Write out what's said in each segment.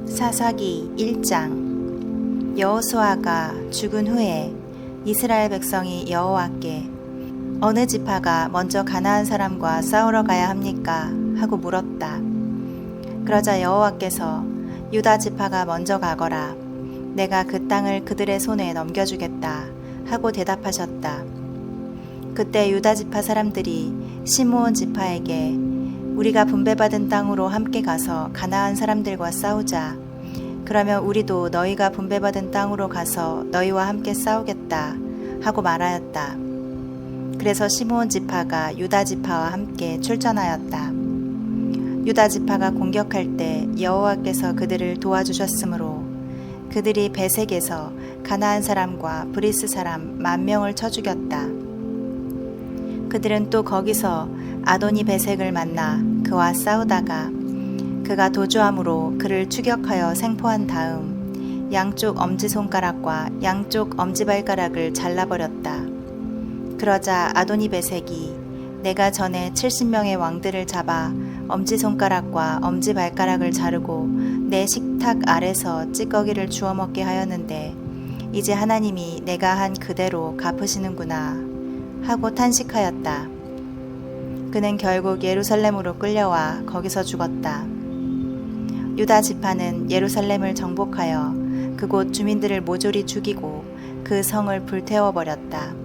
사사기 1장. 여호수아가 죽은 후에 이스라엘 백성이 여호와께 어느 지파가 먼저 가나안 사람과 싸우러 가야 합니까? 하고 물었다. 그러자 여호와께서 유다 지파가 먼저 가거라. 내가 그 땅을 그들의 손에 넘겨주겠다. 하고 대답하셨다. 그때 유다 지파 사람들이 시므온 지파에게 우리가 분배받은 땅으로 함께 가서 가나안 사람들과 싸우자. 그러면 우리도 너희가 분배받은 땅으로 가서 너희와 함께 싸우겠다. 하고 말하였다. 그래서 시므온 지파가 유다 지파와 함께 출전하였다. 유다 지파가 공격할 때 여호와께서 그들을 도와주셨으므로 그들이 베색에서 가나안 사람과 브리스 사람 10,000명을 쳐 죽였다. 그들은 또 거기서 아도니 베색을 만나 그와 싸우다가 그가 도주함으로 그를 추격하여 생포한 다음 양쪽 엄지손가락과 양쪽 엄지발가락을 잘라버렸다. 그러자 아도니 베색이 내가 전에 70명의 왕들을 잡아 엄지손가락과 엄지발가락을 자르고 내 식탁 아래서 찌꺼기를 주워 먹게 하였는데 이제 하나님이 내가 한 그대로 갚으시는구나 하고 탄식하였다. 그는 결국 예루살렘으로 끌려와 거기서 죽었다. 유다 지파는 예루살렘을 정복하여 그곳 주민들을 모조리 죽이고 그 성을 불태워버렸다.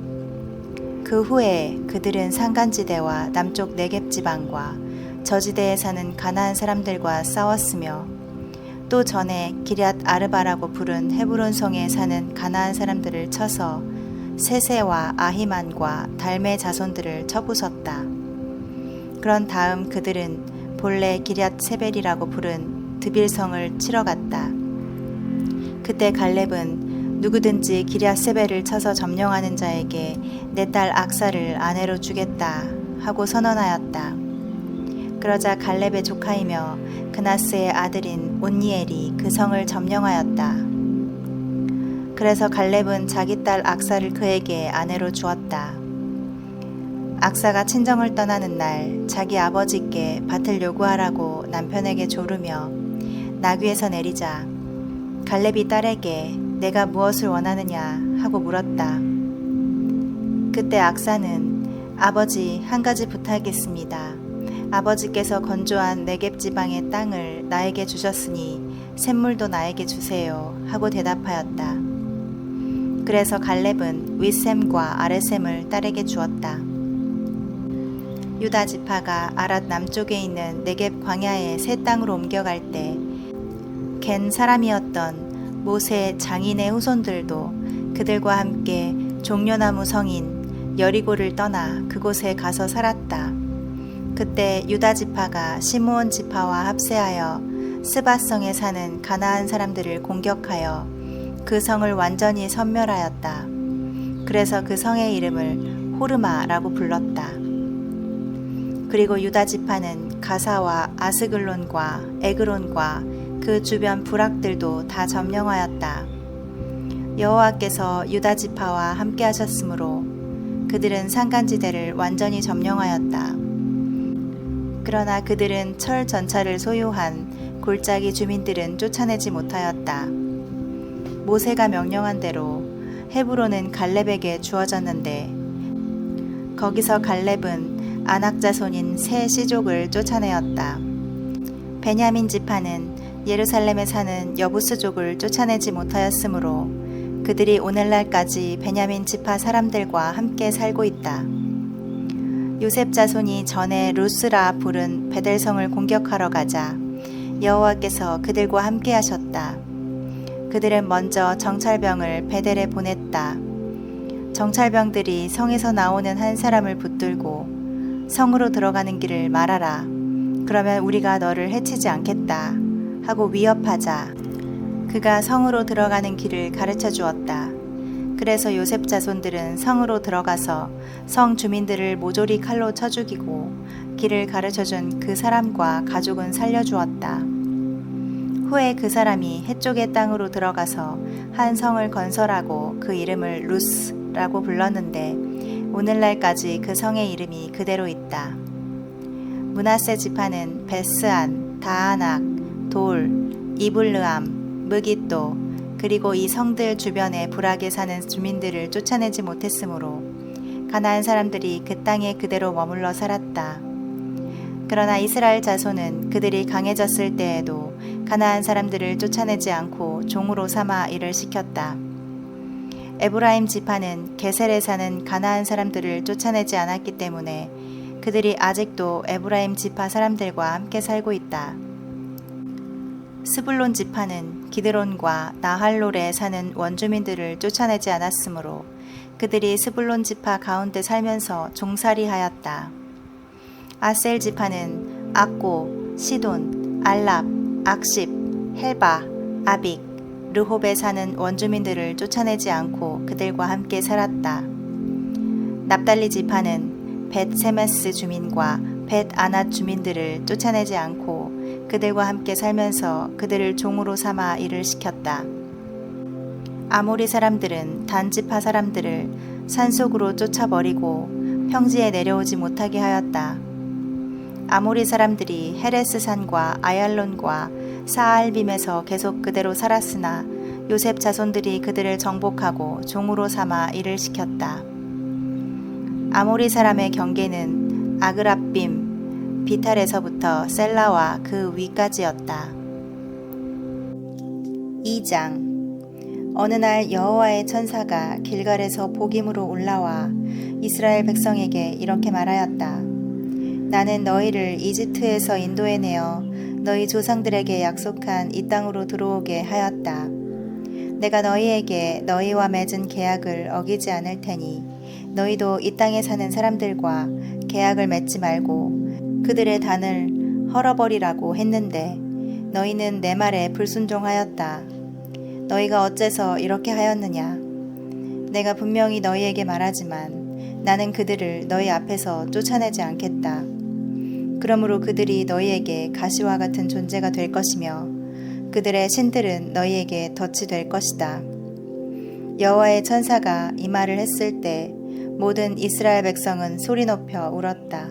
그 후에 그들은 산간지대와 남쪽 네겝 지방과 저지대에 사는 가나안 사람들과 싸웠으며 또 전에 기럇 아르바라고 부른 헤브론 성에 사는 가나안 사람들을 쳐서 세세와 아히만과 달메 자손들을 쳐부쉈다. 그런 다음 그들은 본래 기럇 세벨이라고 부른 드빌성을 치러 갔다. 그때 갈렙은 누구든지 기럇 세벨을 쳐서 점령하는 자에게 내 딸 악사를 아내로 주겠다 하고 선언하였다. 그러자 갈렙의 조카이며 그나스의 아들인 온니엘이 그 성을 점령하였다. 그래서 갈렙은 자기 딸 악사를 그에게 아내로 주었다. 악사가 친정을 떠나는 날 자기 아버지께 밭을 요구하라고 남편에게 조르며 나귀에서 내리자 갈렙이 딸에게 내가 무엇을 원하느냐 하고 물었다. 그때 악사는 아버지 한 가지 부탁있습니다. 아버지께서 건조한 네겝 지방의 땅을 나에게 주셨으니 샘물도 나에게 주세요 하고 대답하였다. 그래서 갈렙은 윗샘과 아랫샘을 딸에게 주었다. 유다 지파가 아랏 남쪽에 있는 네겝 광야의 새 땅으로 옮겨갈 때 겐 사람이었던 모세 장인의 후손들도 그들과 함께 종려나무 성인 여리고를 떠나 그곳에 가서 살았다. 그때 유다 지파가 시므온 지파와 합세하여 스밧성에 사는 가나안 사람들을 공격하여 그 성을 완전히 섬멸하였다. 그래서 그 성의 이름을 호르마라고 불렀다. 그리고 유다 지파는 가사와 아스글론과 에그론과 그 주변 부락들도 다 점령하였다. 여호와께서 유다 지파와 함께 하셨으므로 그들은 산간지대를 완전히 점령하였다. 그러나 그들은 철 전차를 소유한 골짜기 주민들은 쫓아내지 못하였다. 모세가 명령한 대로 헤브론은 갈렙에게 주어졌는데 거기서 갈렙은 아낙 자손인 세 시족을 쫓아내었다. 베냐민 지파는 예루살렘에 사는 여부스족을 쫓아내지 못하였으므로 그들이 오늘날까지 베냐민 지파 사람들과 함께 살고 있다. 요셉 자손이 전에 루스라 부른 베델성을 공격하러 가자 여호와께서 그들과 함께 하셨다. 그들은 먼저 정찰병을 베델에 보냈다. 정찰병들이 성에서 나오는 한 사람을 붙들고 성으로 들어가는 길을 말하라. 그러면 우리가 너를 해치지 않겠다. 하고 위협하자 그가 성으로 들어가는 길을 가르쳐 주었다. 그래서 요셉 자손들은 성으로 들어가서 성 주민들을 모조리 칼로 쳐 죽이고 길을 가르쳐준 그 사람과 가족은 살려주었다. 후에 그 사람이 해쪽의 땅으로 들어가서 한 성을 건설하고 그 이름을 루스라고 불렀는데 오늘날까지 그 성의 이름이 그대로 있다. 므낫세 지파는 베스안, 다아낙, 돌, 이블르암, 무깃도 그리고 이 성들 주변에 불악에 사는 주민들을 쫓아내지 못했으므로 가나안 사람들이 그 땅에 그대로 머물러 살았다. 그러나 이스라엘 자손은 그들이 강해졌을 때에도 가나안 사람들을 쫓아내지 않고 종으로 삼아 일을 시켰다. 에브라임 지파는 게셀에 사는 가나안 사람들을 쫓아내지 않았기 때문에 그들이 아직도 에브라임 지파 사람들과 함께 살고 있다. 스불론 지파는 기드론과 나할롤에 사는 원주민들을 쫓아내지 않았으므로 그들이 스불론 지파 가운데 살면서 종살이하였다. 아셀 지파는 악고, 시돈, 알랍, 악십, 헬바, 아빅, 르홉에 사는 원주민들을 쫓아내지 않고 그들과 함께 살았다. 납달리 지파는 벳세메스 주민과 벳아낫 주민들을 쫓아내지 않고 그들과 함께 살면서 그들을 종으로 삼아 일을 시켰다. 아모리 사람들은 단지파 사람들을 산속으로 쫓아버리고 평지에 내려오지 못하게 하였다. 아모리 사람들이 헤레스 산과 아얄론과 사알빔에서 계속 그대로 살았으나 요셉 자손들이 그들을 정복하고 종으로 삼아 일을 시켰다. 아모리 사람의 경계는 아그랍빔, 비탈에서부터 셀라와 그 위까지였다. 2장. 어느 날 여호와의 천사가 길갈에서 복임으로 올라와 이스라엘 백성에게 이렇게 말하였다. 나는 너희를 이집트에서 인도해내어 너희 조상들에게 약속한 이 땅으로 들어오게 하였다. 내가 너희에게 너희와 맺은 계약을 어기지 않을 테니 너희도 이 땅에 사는 사람들과 계약을 맺지 말고 그들의 단을 헐어버리라고 했는데 너희는 내 말에 불순종하였다. 너희가 어째서 이렇게 하였느냐? 내가 분명히 너희에게 말하지만 나는 그들을 너희 앞에서 쫓아내지 않겠다. 그러므로 그들이 너희에게 가시와 같은 존재가 될 것이며 그들의 신들은 너희에게 덫이 될 것이다. 여호와의 천사가 이 말을 했을 때 모든 이스라엘 백성은 소리 높여 울었다.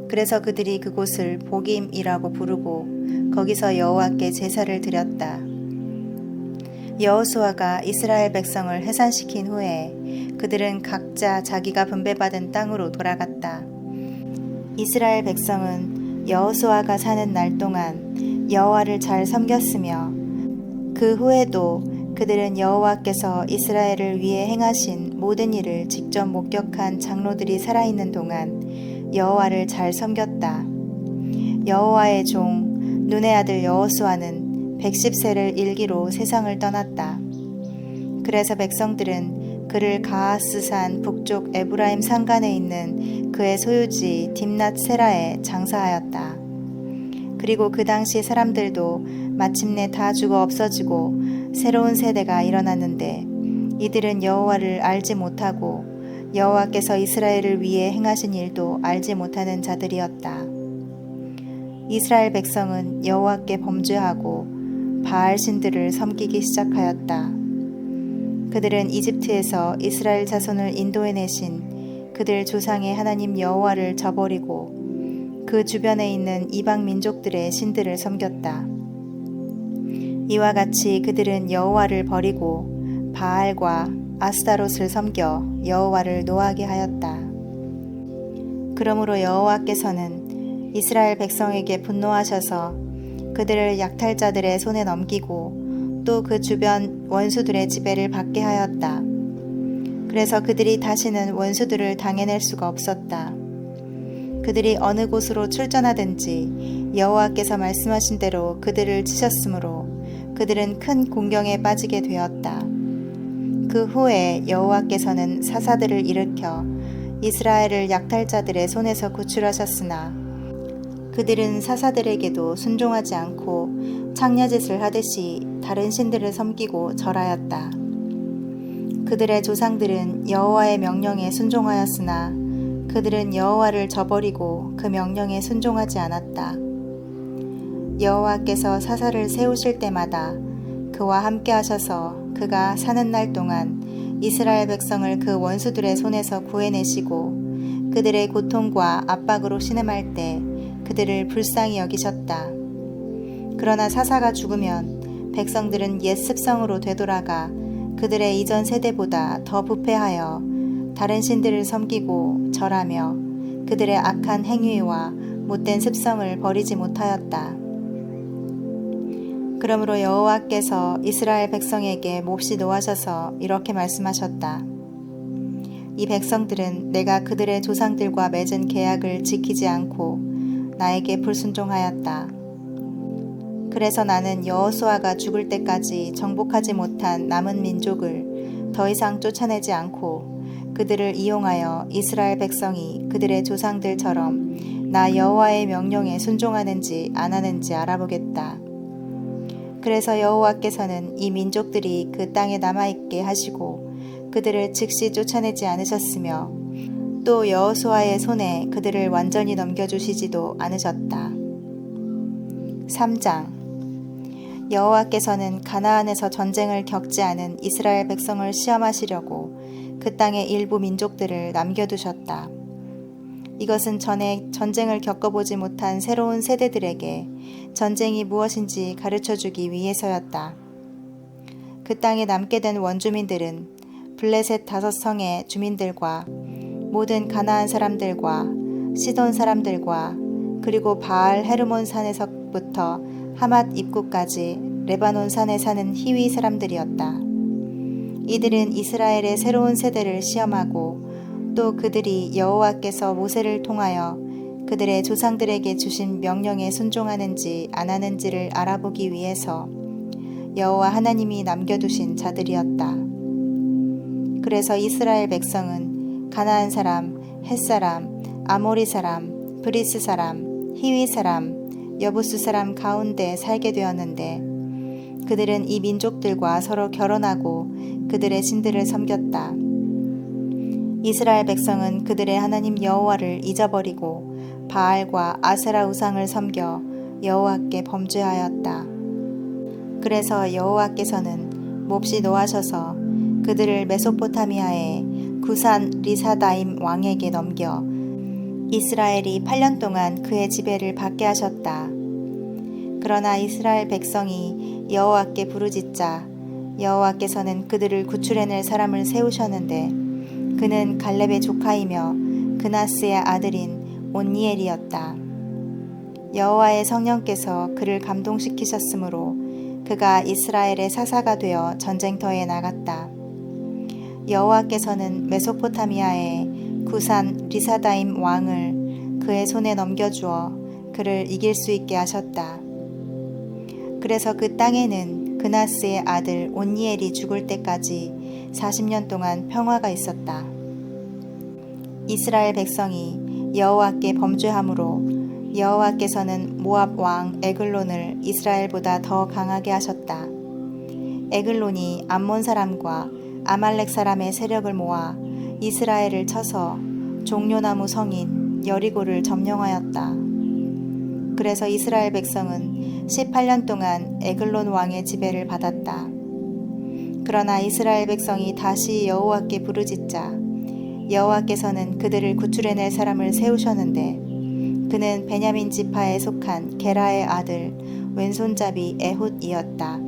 그래서 그들이 그곳을 복임이라고 부르고 거기서 여호와께 제사를 드렸다. 여호수아가 이스라엘 백성을 해산시킨 후에 그들은 각자 자기가 분배받은 땅으로 돌아갔다. 이스라엘 백성은 여호수아가 사는 날 동안 여호와를 잘 섬겼으며 그 후에도 그들은 여호와께서 이스라엘을 위해 행하신 모든 일을 직접 목격한 장로들이 살아있는 동안 여호와를 잘 섬겼다. 여호와의 종 눈의 아들 여호수아는 110세를 일기로 세상을 떠났다. 그래서 백성들은 그를 가하스산 북쪽 에브라임 산간에 있는 그의 소유지 딥낫 세라에 장사하였다. 그리고 그 당시 사람들도 마침내 다 죽어 없어지고 새로운 세대가 일어났는데 이들은 여호와를 알지 못하고 여호와께서 이스라엘을 위해 행하신 일도 알지 못하는 자들이었다. 이스라엘 백성은 여호와께 범죄하고 바알 신들을 섬기기 시작하였다. 그들은 이집트에서 이스라엘 자손을 인도해내신 그들 조상의 하나님 여호와를 저버리고 그 주변에 있는 이방 민족들의 신들을 섬겼다. 이와 같이 그들은 여호와를 버리고 바알과 아스타롯을 섬겨 여호와를 노하게 하였다. 그러므로 여호와께서는 이스라엘 백성에게 분노하셔서 그들을 약탈자들의 손에 넘기고 또 그 주변 원수들의 지배를 받게 하였다. 그래서 그들이 다시는 원수들을 당해낼 수가 없었다. 그들이 어느 곳으로 출전하든지 여호와께서 말씀하신 대로 그들을 치셨으므로 그들은 큰 공경에 빠지게 되었다. 그 후에 여호와께서는 사사들을 일으켜 이스라엘을 약탈자들의 손에서 구출하셨으나 그들은 사사들에게도 순종하지 않고 창녀짓을 하듯이 다른 신들을 섬기고 절하였다. 그들의 조상들은 여호와의 명령에 순종하였으나 그들은 여호와를 저버리고 그 명령에 순종하지 않았다. 여호와께서 사사를 세우실 때마다 그와 함께 하셔서 그가 사는 날 동안 이스라엘 백성을 그 원수들의 손에서 구해내시고 그들의 고통과 압박으로 신음할 때 그들을 불쌍히 여기셨다. 그러나 사사가 죽으면 백성들은 옛 습성으로 되돌아가 그들의 이전 세대보다 더 부패하여 다른 신들을 섬기고 절하며 그들의 악한 행위와 못된 습성을 버리지 못하였다. 그러므로 여호와께서 이스라엘 백성에게 몹시 노하셔서 이렇게 말씀하셨다. 이 백성들은 내가 그들의 조상들과 맺은 계약을 지키지 않고 나에게 불순종하였다. 그래서 나는 여호수아가 죽을 때까지 정복하지 못한 남은 민족을 더 이상 쫓아내지 않고 그들을 이용하여 이스라엘 백성이 그들의 조상들처럼 나 여호와의 명령에 순종하는지 안 하는지 알아보겠다. 그래서 여호와께서는 이 민족들이 그 땅에 남아있게 하시고 그들을 즉시 쫓아내지 않으셨으며 또 여호수아의 손에 그들을 완전히 넘겨주시지도 않으셨다. 3장 여호와께서는 가나안에서 전쟁을 겪지 않은 이스라엘 백성을 시험하시려고 그 땅의 일부 민족들을 남겨두셨다. 이것은 전에 전쟁을 겪어보지 못한 새로운 세대들에게 전쟁이 무엇인지 가르쳐주기 위해서였다. 그 땅에 남게 된 원주민들은 블레셋 5성의 주민들과 모든 가나안 사람들과 시돈 사람들과 그리고 바알 헤르몬 산에서부터 하맛 입구까지 레바논 산에 사는 히위 사람들이었다. 이들은 이스라엘의 새로운 세대를 시험하고 또 그들이 여호와께서 모세를 통하여 그들의 조상들에게 주신 명령에 순종하는지 안 하는지를 알아보기 위해서 여호와 하나님이 남겨두신 자들이었다. 그래서 이스라엘 백성은 가나안 사람, 헷 사람, 아모리 사람, 브리스 사람, 히위 사람, 여부스 사람 가운데 살게 되었는데 그들은 이 민족들과 서로 결혼하고 그들의 신들을 섬겼다. 이스라엘 백성은 그들의 하나님 여호와를 잊어버리고 바알과 아세라 우상을 섬겨 여호와께 범죄하였다. 그래서 여호와께서는 몹시 노하셔서 그들을 메소포타미아의 구산 리사다임 왕에게 넘겨 이스라엘이 8년 동안 그의 지배를 받게 하셨다. 그러나 이스라엘 백성이 여호와께 부르짖자 여호와께서는 그들을 구출해낼 사람을 세우셨는데 그는 갈렙의 조카이며 그나스의 아들인 온니엘이었다. 여호와의 성령께서 그를 감동시키셨으므로 그가 이스라엘의 사사가 되어 전쟁터에 나갔다. 여호와께서는 메소포타미아의 구산 리사다임 왕을 그의 손에 넘겨주어 그를 이길 수 있게 하셨다. 그래서 그 땅에는 그나스의 아들 온니엘이 죽을 때까지 40년 동안 평화가 있었다. 이스라엘 백성이 여호와께 범죄함으로 여호와께서는 모압 왕 에글론을 이스라엘보다 더 강하게 하셨다. 에글론이 암몬 사람과 아말렉 사람의 세력을 모아 이스라엘을 쳐서 종려나무 성인 여리고를 점령하였다. 그래서 이스라엘 백성은 18년 동안 에글론 왕의 지배를 받았다. 그러나 이스라엘 백성이 다시 여호와께 부르짖자 여호와께서는 그들을 구출해낼 사람을 세우셨는데 그는 베냐민 지파에 속한 게라의 아들 왼손잡이 에훗이었다.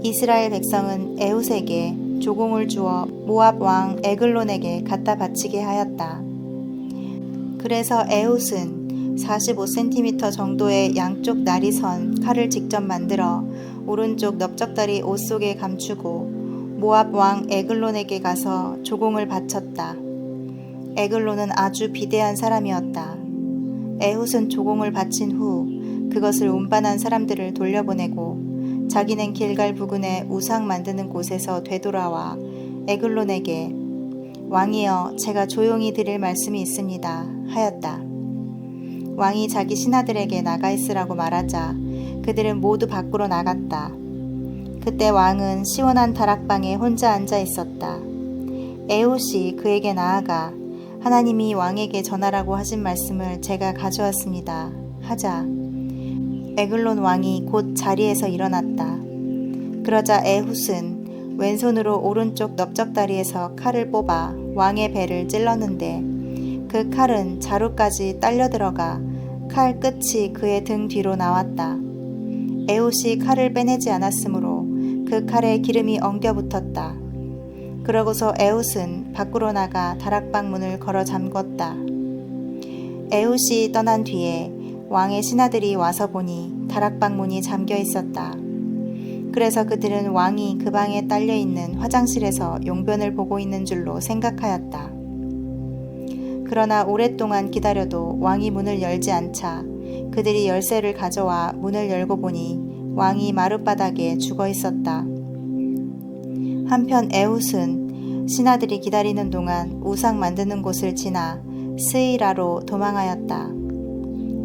이스라엘 백성은 에훗에게 조공을 주어 모압 왕 에글론에게 갖다 바치게 하였다. 그래서 에훗은 45cm 정도의 양쪽 날이 선 칼을 직접 만들어 오른쪽 넓적다리 옷 속에 감추고 모압 왕 에글론에게 가서 조공을 바쳤다. 에글론은 아주 비대한 사람이었다. 에훗은 조공을 바친 후 그것을 운반한 사람들을 돌려보내고 자기는 길갈 부근에 우상 만드는 곳에서 되돌아와 에글론에게 왕이여 제가 조용히 드릴 말씀이 있습니다 하였다. 왕이 자기 신하들에게 나가 있으라고 말하자 그들은 모두 밖으로 나갔다. 그때 왕은 시원한 다락방에 혼자 앉아 있었다. 에훗이 그에게 나아가 하나님이 왕에게 전하라고 하신 말씀을 제가 가져왔습니다 하자 에글론 왕이 곧 자리에서 일어났다. 그러자 에훗은 왼손으로 오른쪽 넓적다리에서 칼을 뽑아 왕의 배를 찔렀는데 그 칼은 자루까지 딸려 들어가 칼 끝이 그의 등 뒤로 나왔다. 에훗이 칼을 빼내지 않았으므로 그 칼에 기름이 엉겨 붙었다. 그러고서 에훗은 밖으로 나가 다락방 문을 걸어 잠궜다. 에훗이 떠난 뒤에 왕의 신하들이 와서 보니 다락방 문이 잠겨 있었다. 그래서 그들은 왕이 그 방에 딸려 있는 화장실에서 용변을 보고 있는 줄로 생각하였다. 그러나 오랫동안 기다려도 왕이 문을 열지 않자 그들이 열쇠를 가져와 문을 열고 보니 왕이 마룻바닥에 죽어 있었다. 한편 에훗은 신하들이 기다리는 동안 우상 만드는 곳을 지나 스이라로 도망하였다.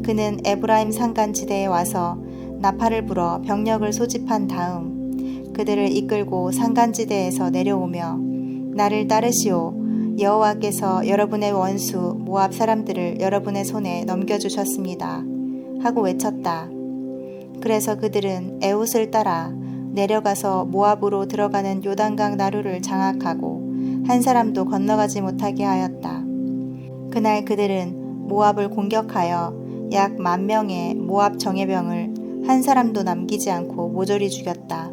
그는 에브라임 산간지대에 와서 나팔을 불어 병력을 소집한 다음 그들을 이끌고 산간지대에서 내려오며 나를 따르시오. 여호와께서 여러분의 원수 모압 사람들을 여러분의 손에 넘겨주셨습니다. 하고 외쳤다. 그래서 그들은 에훗을 따라 내려가서 모압으로 들어가는 요단강 나루를 장악하고 한 사람도 건너가지 못하게 하였다. 그날 그들은 모압을 공격하여 약 10,000명의 모압 정예병을 한 사람도 남기지 않고 모조리 죽였다.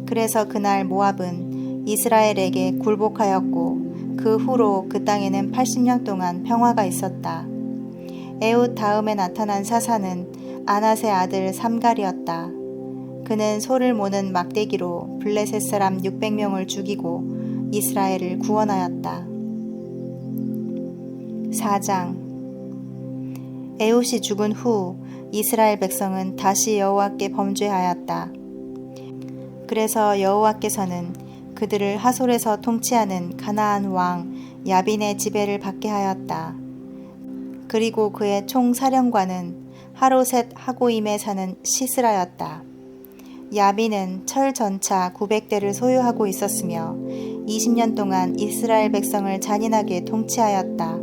그래서 그날 모압은 이스라엘에게 굴복하였고 그 후로 그 땅에는 80년 동안 평화가 있었다. 에훗 다음에 나타난 사사는 아낫의 아들 삼갈이었다. 그는 소를 모는 막대기로 블레셋 사람 600명을 죽이고 이스라엘을 구원하였다. 4장. 에훗이 죽은 후 이스라엘 백성은 다시 여호와께 범죄하였다. 그래서 여호와께서는 그들을 하솔에서 통치하는 가나안 왕 야빈의 지배를 받게 하였다. 그리고 그의 총사령관은 하로셋 하고임에 사는 시스라였다. 야빈은 철 전차 900대를 소유하고 있었으며 20년 동안 이스라엘 백성을 잔인하게 통치하였다.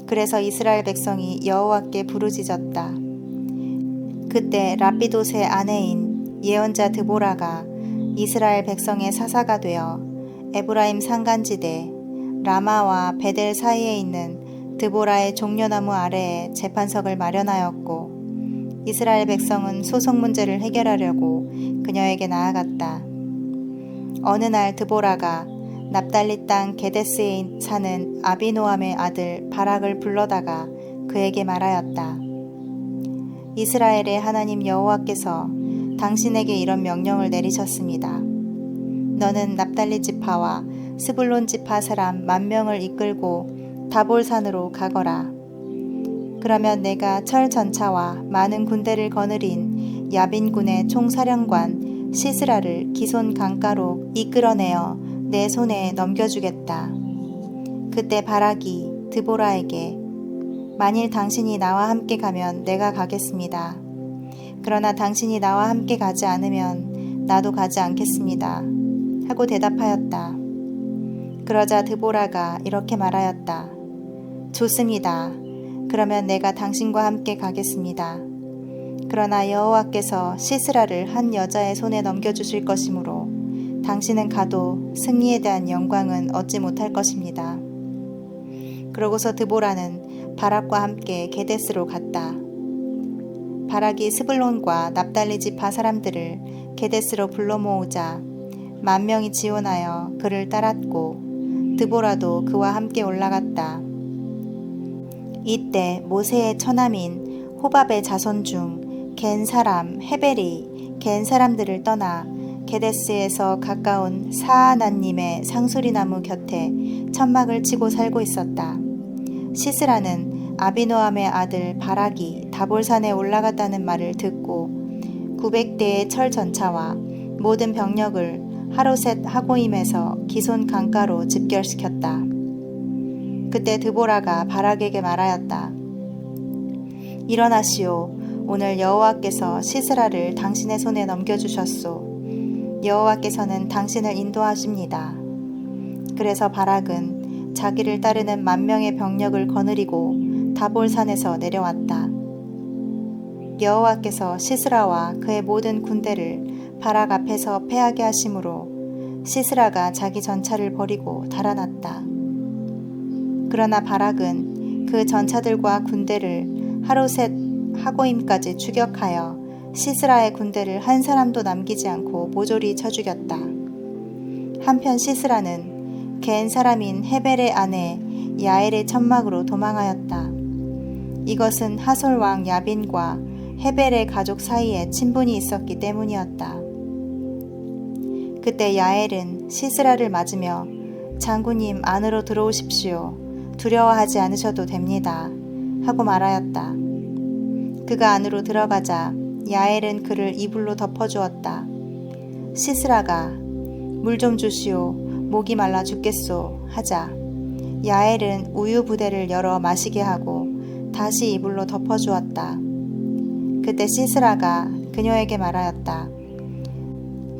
그래서 이스라엘 백성이 여호와께 부르짖었다. 그때 라피돗의 아내인 예언자 드보라가 이스라엘 백성의 사사가 되어 에브라임 산간지대 라마와 베델 사이에 있는 드보라의 종려나무 아래에 재판석을 마련하였고 이스라엘 백성은 소송 문제를 해결하려고 그녀에게 나아갔다. 어느 날 드보라가 납달리 땅 게데스에 사는 아비노함의 아들 바락을 불러다가 그에게 말하였다. 이스라엘의 하나님 여호와께서 당신에게 이런 명령을 내리셨습니다. 너는 납달리 지파와 스불론 지파 사람 10,000명을 이끌고 다볼산으로 가거라. 그러면 내가 철 전차와 많은 군대를 거느린 야빈군의 총사령관 시스라를 기손 강가로 이끌어내어 내 손에 넘겨주겠다. 그때 바락이 드보라에게 만일 당신이 나와 함께 가면 내가 가겠습니다. 그러나 당신이 나와 함께 가지 않으면 나도 가지 않겠습니다. 하고 대답하였다. 그러자 드보라가 이렇게 말하였다. 좋습니다. 그러면 내가 당신과 함께 가겠습니다. 그러나 여호와께서 시스라를 한 여자의 손에 넘겨주실 것이므로 당신은 가도 승리에 대한 영광은 얻지 못할 것입니다. 그러고서 드보라는 바락과 함께 게데스로 갔다. 바락이 스불론과 납달리 지파 사람들을 게데스로 불러 모으자 10,000명이 지원하여 그를 따랐고 드보라도 그와 함께 올라갔다. 이때 모세의 처남인 호밥의 자손 중 겐 사람 헤벨이 겐 사람들을 떠나 게데스에서 가까운 사아나님의 상수리나무 곁에 천막을 치고 살고 있었다. 시스라는 아비노함의 아들 바락이 다볼산에 올라갔다는 말을 듣고 900대의 철 전차와 모든 병력을 하로셋 하고임에서 기손 강가로 집결시켰다. 그때 드보라가 바락에게 말하였다. 일어나시오. 오늘 여호와께서 시스라를 당신의 손에 넘겨주셨소. 여호와께서는 당신을 인도하십니다. 그래서 바락은 자기를 따르는 10,000명의 병력을 거느리고 다볼산에서 내려왔다. 여호와께서 시스라와 그의 모든 군대를 바락 앞에서 패하게 하심으로 시스라가 자기 전차를 버리고 달아났다. 그러나 바락은 그 전차들과 군대를 하로셋 하고임까지 추격하여 시스라의 군대를 한 사람도 남기지 않고 모조리 쳐 죽였다. 한편 시스라는 겐 사람인 헤벨의 아내 야엘의 천막으로 도망하였다. 이것은 하솔 왕 야빈과 헤벨의 가족 사이에 친분이 있었기 때문이었다. 그때 야엘은 시스라를 맞으며 장군님 안으로 들어오십시오. 두려워하지 않으셔도 됩니다. 하고 말하였다. 그가 안으로 들어가자 야엘은 그를 이불로 덮어주었다. 시스라가 물 좀 주시오. 목이 말라 죽겠소. 하자 야엘은 우유 부대를 열어 마시게 하고 다시 이불로 덮어주었다. 그때 시스라가 그녀에게 말하였다.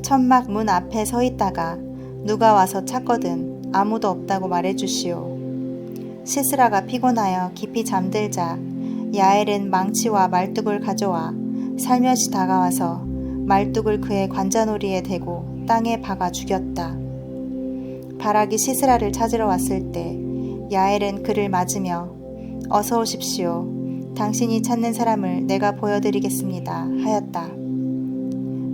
천막 문 앞에 서 있다가 누가 와서 찾거든 아무도 없다고 말해주시오. 시스라가 피곤하여 깊이 잠들자 야엘은 망치와 말뚝을 가져와 살며시 다가와서 말뚝을 그의 관자놀이에 대고 땅에 박아 죽였다. 바락이 시스라를 찾으러 왔을 때 야엘은 그를 맞으며 어서 오십시오. 당신이 찾는 사람을 내가 보여드리겠습니다. 하였다.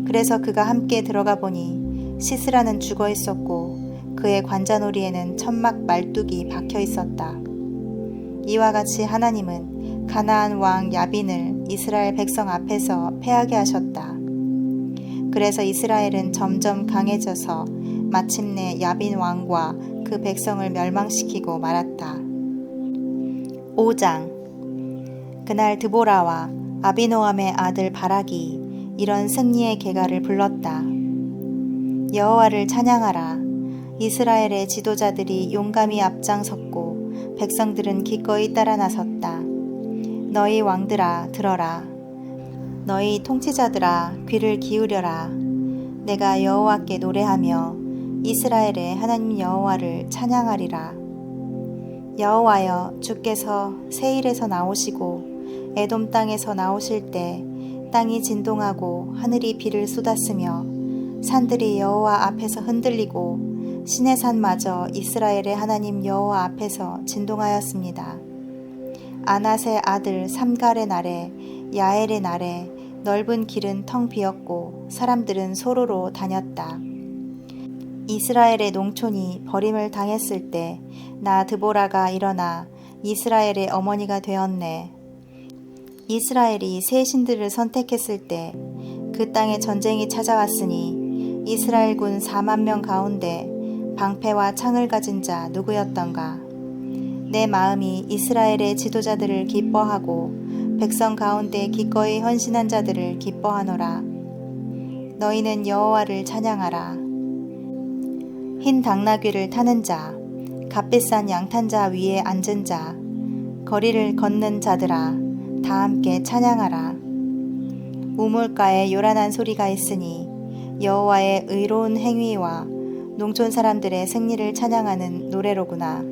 그래서 그가 함께 들어가 보니 시스라는 죽어 있었고 그의 관자놀이에는 천막 말뚝이 박혀 있었다. 이와 같이 하나님은 가나안 왕 야빈을 이스라엘 백성 앞에서 패하게 하셨다. 그래서 이스라엘은 점점 강해져서 마침내 야빈 왕과 그 백성을 멸망시키고 말았다. 5장. 그날 드보라와 아비노함의 아들 바락이 이런 승리의 계가를 불렀다. 여호와를 찬양하라. 이스라엘의 지도자들이 용감히 앞장섰고 백성들은 기꺼이 따라 나섰다. 너희 왕들아 들어라. 너희 통치자들아 귀를 기울여라. 내가 여호와께 노래하며 이스라엘의 하나님 여호와를 찬양하리라. 여호와여 주께서 세일에서 나오시고 에돔 땅에서 나오실 때 땅이 진동하고 하늘이 비를 쏟았으며 산들이 여호와 앞에서 흔들리고 시내산마저 이스라엘의 하나님 여호와 앞에서 진동하였습니다. 아낫의 아들 삼갈의 날에 야엘의 날에 넓은 길은 텅 비었고 사람들은 소로로 다녔다. 이스라엘의 농촌이 버림을 당했을 때 나 드보라가 일어나 이스라엘의 어머니가 되었네. 이스라엘이 새 신들을 선택했을 때 그 땅에 전쟁이 찾아왔으니 이스라엘군 4만 명 가운데 방패와 창을 가진 자 누구였던가. 내 마음이 이스라엘의 지도자들을 기뻐하고 백성 가운데 기꺼이 헌신한 자들을 기뻐하노라. 너희는 여호와를 찬양하라. 흰 당나귀를 타는 자, 갓빛산 양탄자 위에 앉은 자, 거리를 걷는 자들아, 다 함께 찬양하라. 우물가에 요란한 소리가 있으니 여호와의 의로운 행위와 농촌 사람들의 승리를 찬양하는 노래로구나.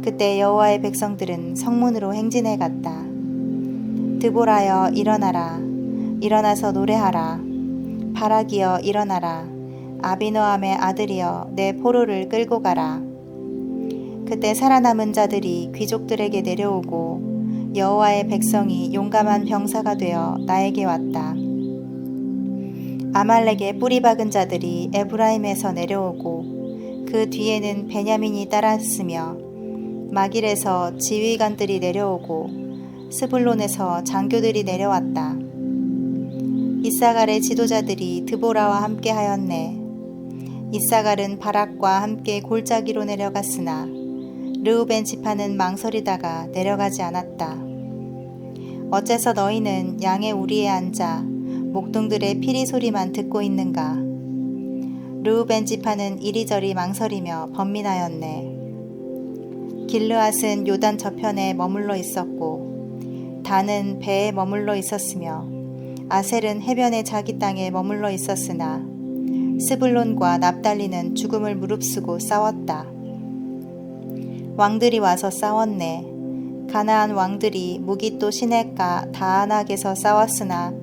그때 여호와의 백성들은 성문으로 행진해 갔다. 드보라여 일어나라. 일어나서 노래하라. 바락이여 일어나라. 아비노함의 아들이여 내 포로를 끌고 가라. 그때 살아남은 자들이 귀족들에게 내려오고 여호와의 백성이 용감한 병사가 되어 나에게 왔다. 아말렉의 뿌리 박은 자들이 에브라임에서 내려오고 그 뒤에는 베냐민이 따랐으며 마길에서 지휘관들이 내려오고 스불론에서 장교들이 내려왔다. 이사갈의 지도자들이 드보라와 함께 하였네. 이사갈은 바락과 함께 골짜기로 내려갔으나 르우벤 지파는 망설이다가 내려가지 않았다. 어째서 너희는 양의 우리에 앉아 목동들의 피리 소리만 듣고 있는가? 르우벤 지파는 이리저리 망설이며 번민하였네. 길르앗은 요단 저편에 머물러 있었고 단은 배에 머물러 있었으며 아셀은 해변의 자기 땅에 머물러 있었으나 스불론과 납달리는 죽음을 무릅쓰고 싸웠다. 왕들이 와서 싸웠네. 가나안 왕들이 무기또 시냇가 다아낙에서 싸웠으나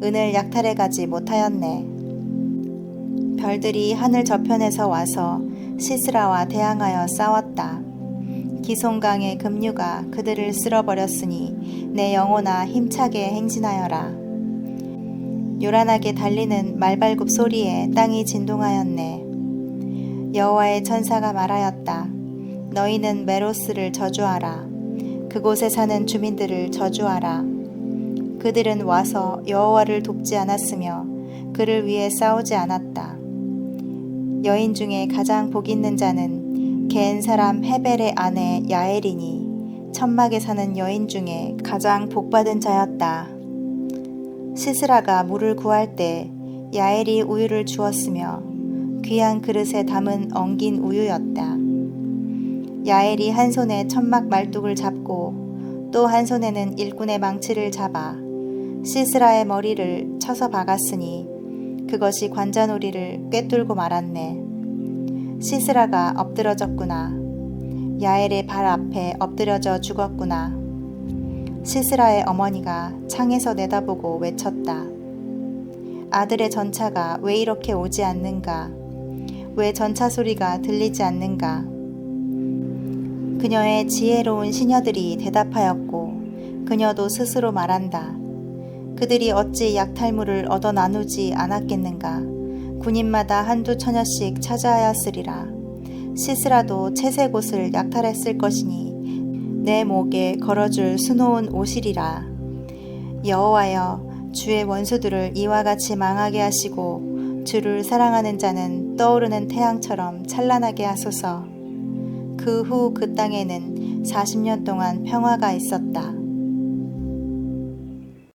은을 약탈해 가지 못하였네. 별들이 하늘 저편에서 와서 시스라와 대항하여 싸웠다. 기송강의 급류가 그들을 쓸어버렸으니 내 영혼아 힘차게 행진하여라. 요란하게 달리는 말발굽 소리에 땅이 진동하였네. 여호와의 천사가 말하였다. 너희는 메로스를 저주하라. 그곳에 사는 주민들을 저주하라. 그들은 와서 여호와를 돕지 않았으며 그를 위해 싸우지 않았다. 여인 중에 가장 복 있는 자는 겐 사람 헤벨의 아내 야엘이니 천막에 사는 여인 중에 가장 복받은 자였다. 시스라가 물을 구할 때 야엘이 우유를 주었으며 귀한 그릇에 담은 엉긴 우유였다. 야엘이 한 손에 천막 말뚝을 잡고 또 한 손에는 일꾼의 망치를 잡아 시스라의 머리를 쳐서 박았으니 그것이 관자놀이를 꿰뚫고 말았네. 시스라가 엎드러졌구나. 야엘의 발 앞에 엎드려져 죽었구나. 시스라의 어머니가 창에서 내다보고 외쳤다. 아들의 전차가 왜 이렇게 오지 않는가? 왜 전차 소리가 들리지 않는가? 그녀의 지혜로운 시녀들이 대답하였고 그녀도 스스로 말한다. 그들이 어찌 약탈물을 얻어 나누지 않았겠는가? 군인마다 한두 처녀씩 찾아하였으리라. 시스라도 채색 옷을 약탈했을 것이니 내 목에 걸어줄 수놓은 옷이리라. 여호와여, 주의 원수들을 이와 같이 망하게 하시고 주를 사랑하는 자는 떠오르는 태양처럼 찬란하게 하소서. 그 후 그 땅에는 40년 동안 평화가 있었다.